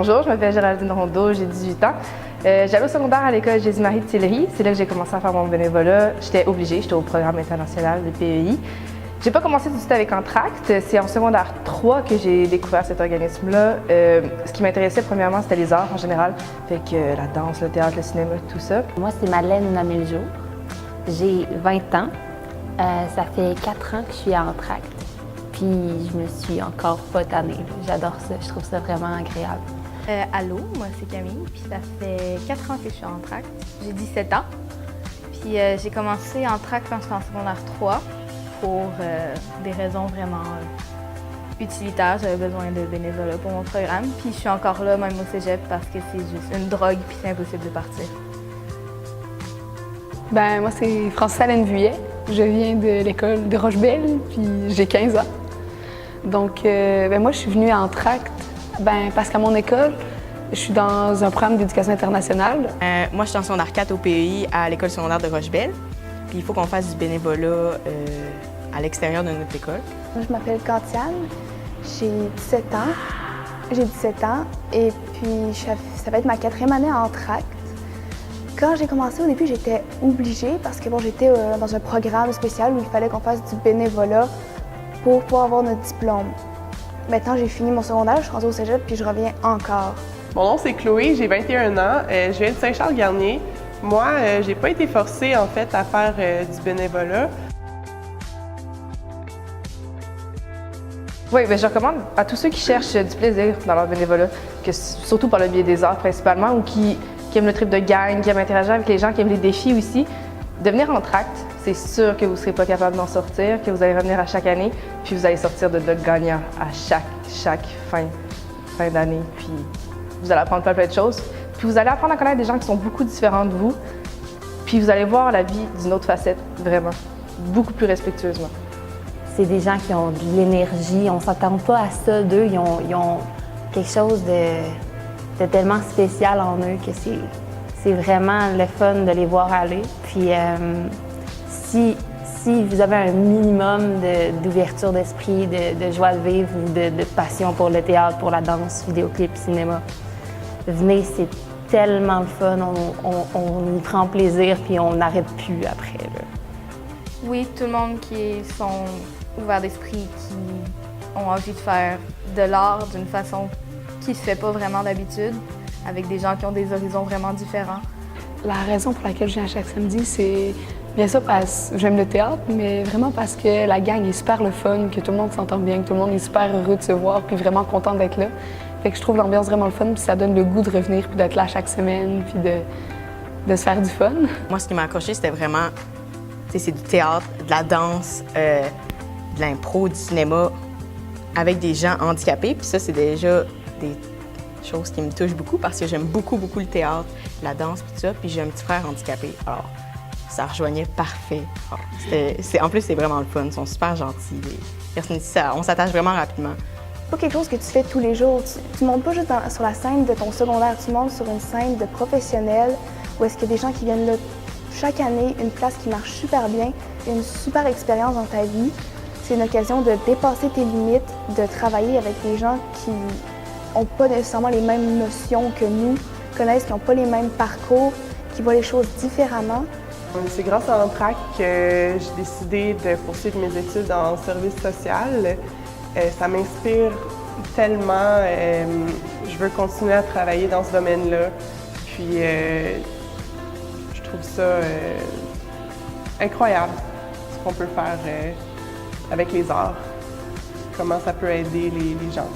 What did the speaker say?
bonjour, je m'appelle Géraldine Rondeau, j'ai 18 ans. J'allais au secondaire à l'école Jésus-Marie de Sillery. C'est là que j'ai commencé à faire mon bénévolat. J'étais obligée, j'étais au programme international de PEI. J'ai pas commencé tout de suite avec Entracte. C'est en secondaire 3 que j'ai découvert cet organisme-là. Ce qui m'intéressait premièrement, c'était les arts en général. Fait que la danse, le théâtre, le cinéma, tout ça. Moi, c'est Madeleine Nameljo. J'ai 20 ans. Ça fait 4 ans que je suis à Entracte. Puis je me suis encore pas tannée. J'adore ça, je trouve ça vraiment agréable. Allô, moi c'est Camille, puis ça fait 4 ans que je suis en Entracte. J'ai 17 ans. Puis j'ai commencé Entracte quand j'étais en secondaire 3 pour des raisons vraiment utilitaires. J'avais besoin de bénévolat pour mon programme. Puis je suis encore là, même au cégep, parce que c'est juste une drogue puis c'est impossible de partir. Ben moi, c'est Francis-Alaine Vuillet. Je viens de l'école de Rochebelle, puis j'ai 15 ans. Donc, moi, je suis venue à Entracte parce qu'à mon école, je suis dans un programme d'éducation internationale. Moi, je suis en secondaire 4 au PEI à l'école secondaire de Rochebelle. Puis il faut qu'on fasse du bénévolat à l'extérieur de notre école. Moi, je m'appelle Cantiane, j'ai 17 ans. J'ai 17 ans et puis ça va être ma 4e année à Entracte. Quand j'ai commencé, au début, j'étais obligée parce que j'étais dans un programme spécial où il fallait qu'on fasse du bénévolat pour pouvoir avoir notre diplôme. Maintenant, j'ai fini mon secondaire, je suis rendue au cégep puis je reviens encore. Mon nom, c'est Chloé, j'ai 21 ans, je viens de Saint-Charles-Garnier. Moi, j'ai pas été forcée, en fait, à faire du bénévolat. Oui, je recommande à tous ceux qui cherchent du plaisir dans leur bénévolat, surtout par le biais des arts principalement, ou qui aiment le trip de gang, qui aiment interagir avec les gens, qui aiment les défis aussi, de venir en Entracte. C'est sûr que vous ne serez pas capable d'en sortir, que vous allez revenir à chaque année, puis vous allez sortir de là gagnant à chaque fin d'année. Puis vous allez apprendre plein de choses. Puis vous allez apprendre à connaître des gens qui sont beaucoup différents de vous. Puis vous allez voir la vie d'une autre facette, vraiment, beaucoup plus respectueusement. C'est des gens qui ont de l'énergie, on ne s'attend pas à ça d'eux. Ils ont quelque chose de tellement spécial en eux que c'est vraiment le fun de les voir aller. Puis si vous avez un minimum d'ouverture d'esprit, de joie de vivre ou de passion pour le théâtre, pour la danse, vidéoclip, cinéma, venez, c'est tellement le fun, on y prend plaisir puis on n'arrête plus après. Là. Oui, tout le monde qui sont ouverts d'esprit, qui ont envie de faire de l'art d'une façon qui ne se fait pas vraiment d'habitude, avec des gens qui ont des horizons vraiment différents. La raison pour laquelle je viens à chaque samedi, c'est bien sûr parce que j'aime le théâtre, mais vraiment parce que la gang est super le fun, que tout le monde s'entend bien, que tout le monde est super heureux de se voir, puis vraiment content d'être là. Fait que je trouve l'ambiance vraiment le fun, puis ça donne le goût de revenir, puis d'être là chaque semaine, puis de se faire du fun. Moi, ce qui m'a accroché, c'était vraiment, c'est du théâtre, de la danse, de l'impro, du cinéma, avec des gens handicapés. Puis ça, c'est déjà des choses qui me touchent beaucoup parce que j'aime beaucoup le théâtre, la danse, puis tout ça. Puis j'ai un petit frère handicapé, alors ça rejoignait parfait. En plus, c'est vraiment le fun, ils sont super gentils. On s'attache vraiment rapidement. C'est pas quelque chose que tu fais tous les jours. Tu montes pas juste sur la scène de ton secondaire, tu montes sur une scène de professionnels où est-ce qu'il y a des gens qui viennent là chaque année, une place qui marche super bien, une super expérience dans ta vie. C'est une occasion de dépasser tes limites, de travailler avec des gens qui n'ont pas nécessairement les mêmes notions que nous, qui n'ont pas les mêmes parcours, qui voient les choses différemment. C'est grâce à Entracte que j'ai décidé de poursuivre mes études en service social. Ça m'inspire tellement. Je veux continuer à travailler dans ce domaine-là. Puis je trouve ça incroyable, ce qu'on peut faire avec les arts, comment ça peut aider les gens.